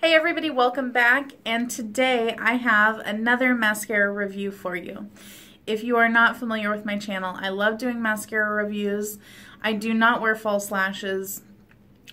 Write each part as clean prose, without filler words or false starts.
Hey everybody, welcome back, and today I have another mascara review for you. If you are not familiar with my channel, I love doing mascara reviews. I do not wear false lashes,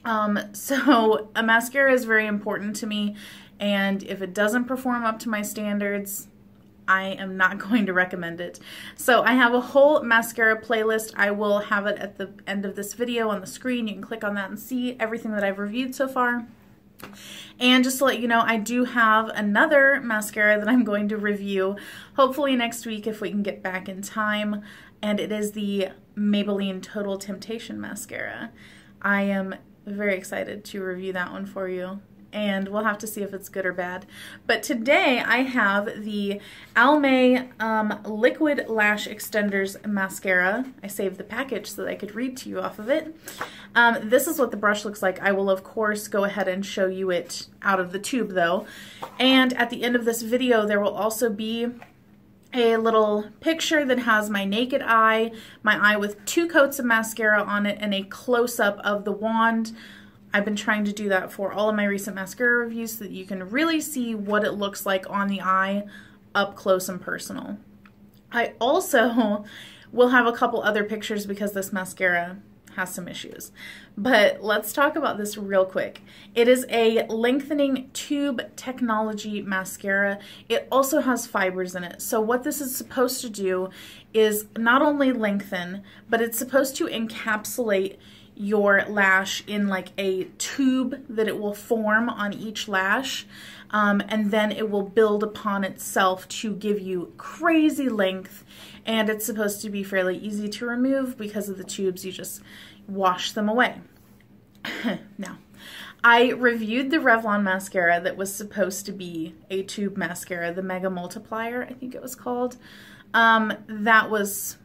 so a mascara is very important to me, and if it doesn't perform up to my standards, I am not going to recommend it. So I have a whole mascara playlist. I will have it at the end of this video on the screen. You can click on that and see everything that I've reviewed so far. And just to let you know, I do have another mascara that I'm going to review, hopefully next week if we can get back in time, and it is the Maybelline Total Temptation Mascara. I am very excited to review that one for you, and we'll have to see if it's good or bad. But today I have the Almay Liquid Lash Extenders Mascara. I saved the package so that I could read to you off of it. This is what the brush looks like. I will, of course, go ahead and show you it out of the tube, though. And at the end of this video, there will also be a little picture that has my naked eye, my eye with 2 coats of mascara on it, and a close-up of the wand. I've been trying to do that for all of my recent mascara reviews so that you can really see what it looks like on the eye up close and personal. I also will have a couple other pictures because this mascara has some issues. But let's talk about this real quick. It is a lengthening tube technology mascara. It also has fibers in it. So what this is supposed to do is not only lengthen, but it's supposed to encapsulate your lash in like a tube that it will form on each lash, and then it will build upon itself to give you crazy length, and it's supposed to be fairly easy to remove because of the tubes. You just wash them away. Now, I reviewed the Revlon mascara that was supposed to be a tube mascara, the Mega Multiplier, I think it was called. That was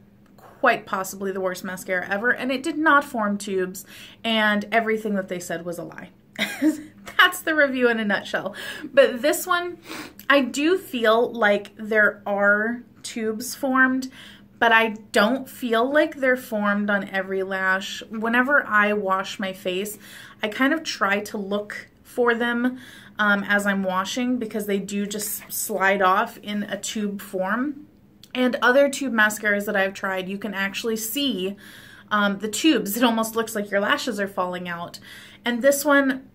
quite possibly the worst mascara ever, and it did not form tubes, and everything that they said was a lie. That's the review in a nutshell. But this one, I do feel like there are tubes formed, but I don't feel like they're formed on every lash. Whenever I wash my face, I kind of try to look for them as I'm washing, because they do just slide off in a tube form. And other tube mascaras that I've tried, you can actually see the tubes. It almost looks like your lashes are falling out. And this one,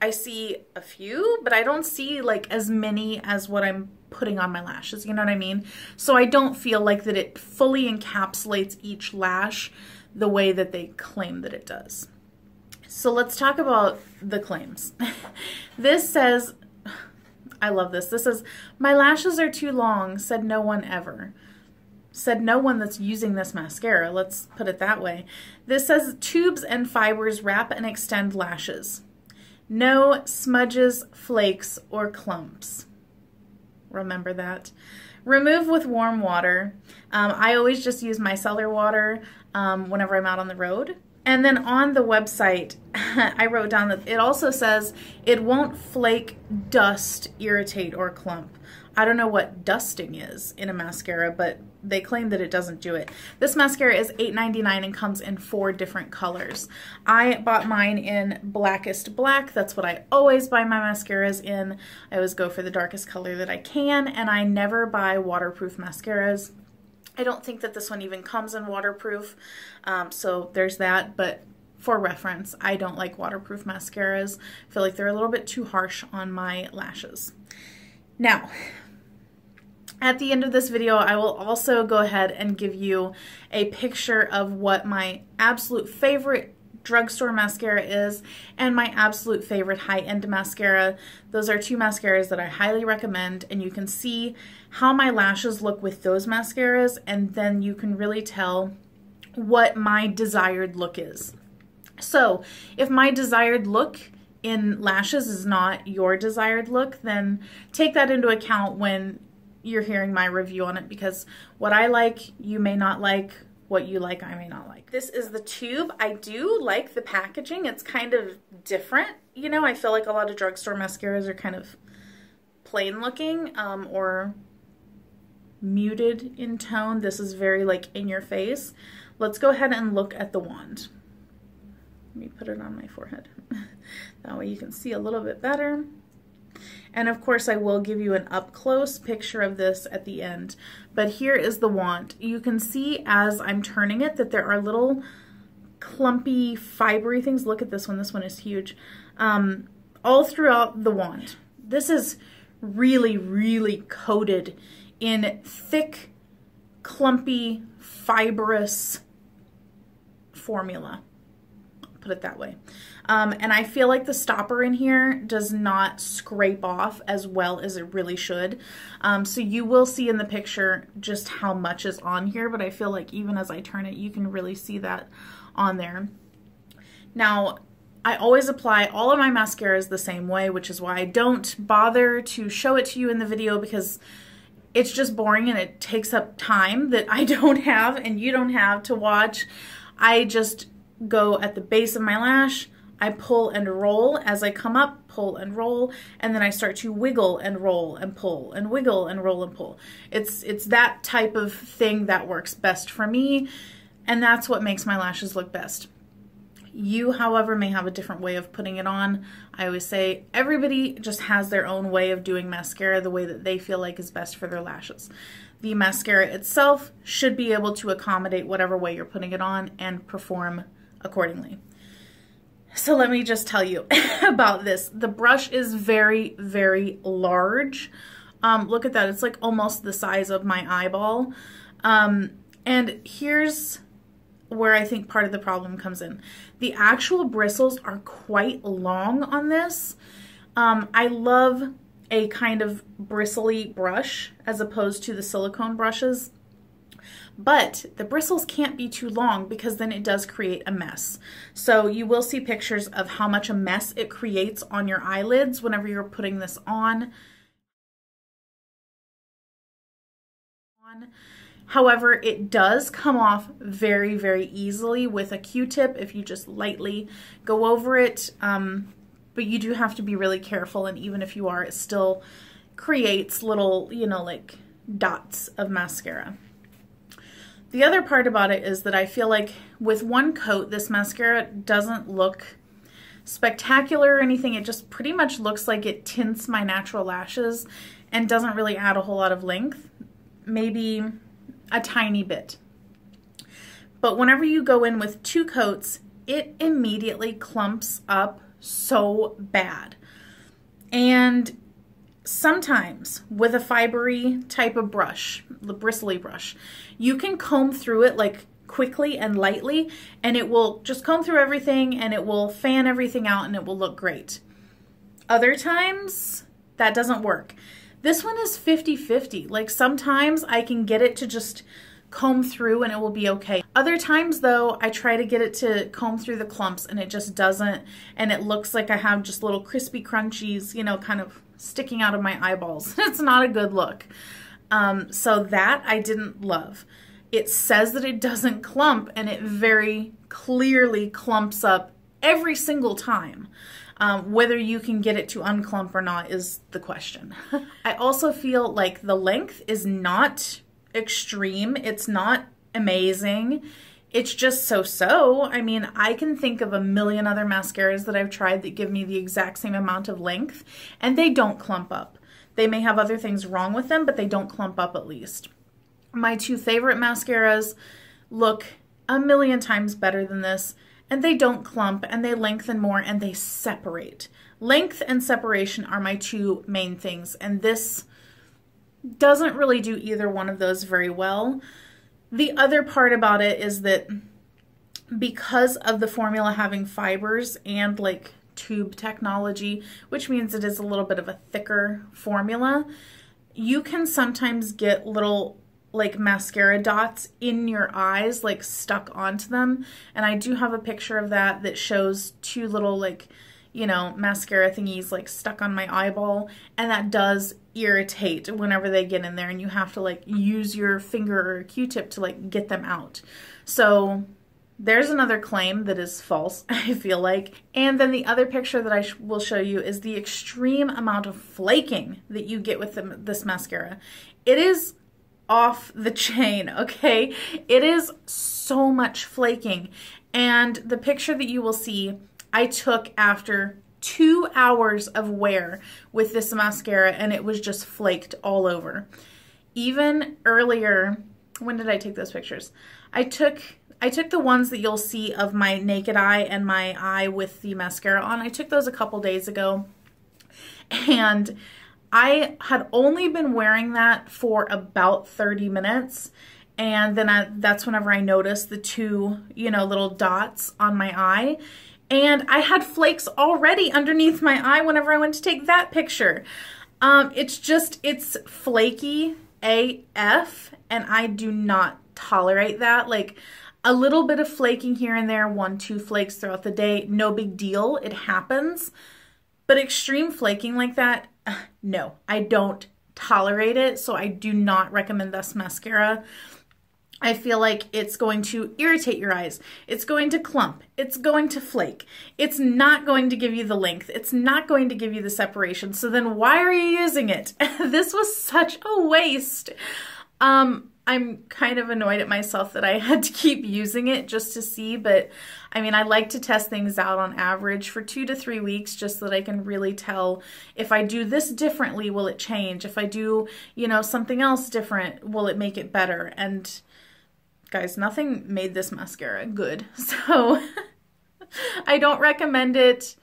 I see a few, but I don't see like as many as what I'm putting on my lashes, you know what I mean? So I don't feel like that it fully encapsulates each lash the way that they claim that it does. So let's talk about the claims. This says, I love this. This says, "My lashes are too long, said no one ever." Said no one that's using this mascara, let's put it that way. This says, "Tubes and fibers wrap and extend lashes. No smudges, flakes, or clumps." Remember that. "Remove with warm water." I always just use micellar water whenever I'm out on the road. And then on the website, I wrote down that it also says it won't flake, dust, irritate, or clump. I don't know what dusting is in a mascara, but they claim that it doesn't do it. This mascara is $8.99 and comes in 4 different colors. I bought mine in Blackest Black. That's what I always buy my mascaras in. I always go for the darkest color that I can, and I never buy waterproof mascaras. I don't think that this one even comes in waterproof, so there's that, but for reference, I don't like waterproof mascaras. I feel like they're a little bit too harsh on my lashes. Now, at the end of this video, I will also go ahead and give you a picture of what my absolute favorite drugstore mascara is and my absolute favorite high-end mascara. Those are 2 mascaras that I highly recommend, and you can see how my lashes look with those mascaras, and then you can really tell what my desired look is. So if my desired look in lashes is not your desired look, then take that into account when you're hearing my review on it, because what I like, you may not like. What you like, I may not like. This is the tube. I do like the packaging. It's kind of different. You know, I feel like a lot of drugstore mascaras are kind of plain looking or muted in tone. This is very like in your face. Let's go ahead and look at the wand. Let me put it on my forehead. That way you can see a little bit better. And of course I will give you an up close picture of this at the end. But here is the wand. You can see as I'm turning it that there are little clumpy fibery things. Look at this one is huge. All throughout the wand. This is really, really coated in thick, clumpy, fibrous formula. Put it that way. And I feel like the stopper in here does not scrape off as well as it really should. So you will see in the picture just how much is on here, but I feel like even as I turn it, you can really see that on there. Now, I always apply all of my mascaras the same way, which is why I don't bother to show it to you in the video, because it's just boring and it takes up time that I don't have and you don't have to watch. I just go at the base of my lash, I pull and roll as I come up, pull and roll, and then I start to wiggle and roll and pull and wiggle and roll and pull. It's that type of thing that works best for me, and that's what makes my lashes look best. You, however, may have a different way of putting it on. I always say everybody just has their own way of doing mascara the way that they feel like is best for their lashes. The mascara itself should be able to accommodate whatever way you're putting it on and perform accordingly. So let me just tell you about this. The brush is very, very large. Look at that. It's like almost the size of my eyeball. And here's where I think part of the problem comes in. The actual bristles are quite long on this. I love a kind of bristly brush as opposed to the silicone brushes, but the bristles can't be too long because then it does create a mess. So you will see pictures of how much a mess it creates on your eyelids whenever you're putting this on. However, it does come off very, very easily with a Q-tip if you just lightly go over it. But you do have to be really careful, and even if you are, it still creates little, you know, like dots of mascara. The other part about it is that I feel like with one coat, this mascara doesn't look spectacular or anything. It just pretty much looks like it tints my natural lashes and doesn't really add a whole lot of length. Maybe a tiny bit. But whenever you go in with two coats, it immediately clumps up so bad. And sometimes with a fibery type of brush, the bristly brush, you can comb through it like quickly and lightly, and it will just comb through everything and it will fan everything out and it will look great. Other times that doesn't work. This one is 50-50. Like sometimes I can get it to just comb through and it will be okay. Other times though, I try to get it to comb through the clumps and it just doesn't, and it looks like I have just little crispy crunchies, you know, kind of sticking out of my eyeballs. It's not a good look. So that I didn't love. It says that it doesn't clump, and it very clearly clumps up every single time. Whether you can get it to unclump or not is the question. I also feel like the length is not extreme. It's not amazing. It's just so-so. I mean, I can think of a million other mascaras that I've tried that give me the exact same amount of length, and they don't clump up. They may have other things wrong with them, but they don't clump up at least. My two favorite mascaras look a million times better than this, and they don't clump, and they lengthen more, and they separate. Length and separation are my two main things, and this doesn't really do either one of those very well. The other part about it is that because of the formula having fibers and like tube technology, which means it is a little bit of a thicker formula, you can sometimes get little like mascara dots in your eyes, like stuck onto them. And I do have a picture of that that shows two little like, you know, mascara thingies like stuck on my eyeball, and that does irritate whenever they get in there, and you have to like use your finger or a Q-tip to like get them out. So there's another claim that is false, I feel like. And then the other picture that I will show you is the extreme amount of flaking that you get with this mascara. It is off the chain, okay? It is so much flaking. And the picture that you will see, I took after 2 hours of wear with this mascara and it was just flaked all over. Even earlier, when did I take those pictures? I took the ones that you'll see of my naked eye and my eye with the mascara on. I took those a couple days ago, and I had only been wearing that for about 30 minutes. And then that's whenever I noticed the two, little dots on my eye. And I had flakes already underneath my eye whenever I went to take that picture. It's flaky AF, and I do not tolerate that. Like, a little bit of flaking here and there, 1-2 flakes throughout the day, no big deal, it happens. But extreme flaking like that, no, I don't tolerate it, so I do not recommend this mascara. I feel like it's going to irritate your eyes. It's going to clump. It's going to flake. It's not going to give you the length. It's not going to give you the separation. So then why are you using it? This was such a waste. I'm kind of annoyed at myself that I had to keep using it just to see, but I mean, I like to test things out on average for 2 to 3 weeks just so that I can really tell if I do this differently, will it change? If I do, something else different, will it make it better? And guys, nothing made this mascara good, so I don't recommend it.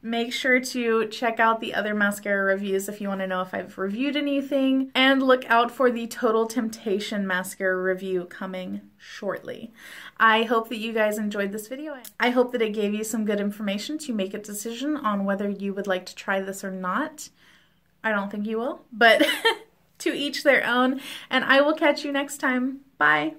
Make sure to check out the other mascara reviews if you want to know if I've reviewed anything, and look out for the Total Temptation mascara review coming shortly. I hope that you guys enjoyed this video. I hope that it gave you some good information to make a decision on whether you would like to try this or not. I don't think you will, but to each their own, and I will catch you next time. Bye!